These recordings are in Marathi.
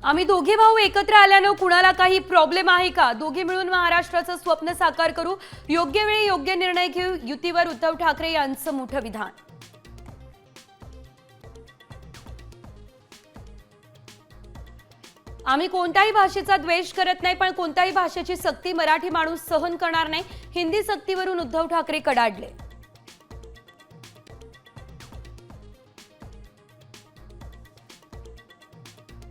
आम्ही दोघे भाऊ एकत्र आल्यानं कुणाला काही प्रॉब्लेम आहे का? दोघे मिळून महाराष्ट्राचं स्वप्न साकार करू, योग्य वेळी योग्य निर्णय घेऊ, युतीवर उद्धव ठाकरे यांचं मोठं विधान. आम्ही कोणत्याही भाषेचा द्वेष करत नाही, पण कोणत्याही भाषेची सक्ती मराठी माणूस सहन करणार नाही. हिंदी सक्तीवरून उद्धव ठाकरे कडाडले.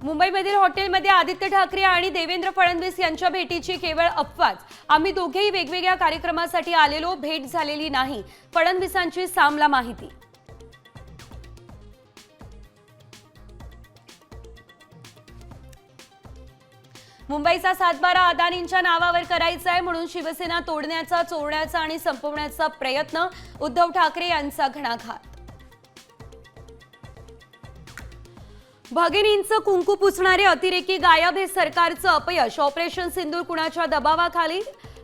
मुंबईमधील हॉटेलमध्ये आदित्य ठाकरे आणि देवेंद्र फडणवीस यांच्या भेटीची केवळ अफवाच. आम्ही दोघेही वेगवेगळ्या कार्यक्रमासाठी आलेलो, भेट झालेली नाही. फडणवीसांची सामला माहिती. मुंबईचा सातबारा अदानींच्या नावावर करायचा आहे म्हणून शिवसेना तोडण्याचा, चोरण्याचा आणि संपवण्याचा प्रयत्न. उद्धव ठाकरे यांचा घणाघात. भगिनींचं कुंकू पुसणारे अतिरेकी गायब, हे सरकारचं अपयश. ऑपरेशन सिंदूर कुणाच्या दबावाखाली?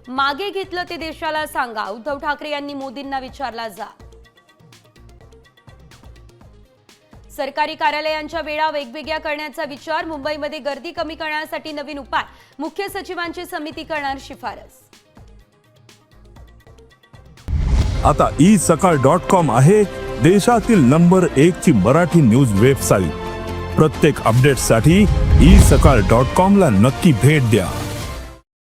मागे घेतलं ते देशाला सांगा. उद्धव ठाकरे यांनी मोदींना विचारला जा. सरकारी कार्यालयांच्या वेळा वेगवेगळ्या करण्याचा विचार. मुंबईमध्ये गर्दी कमी करण्यासाठी नवीन उपाय. मुख्य सचिवांची समिती करणार शिफारस. आता isakal.com आहे देशातील नंबर 1 ची मराठी न्यूज वेबसाईट. प्रत्येक अपडेटसाठी isakal.com ला नक्की भेट द्या.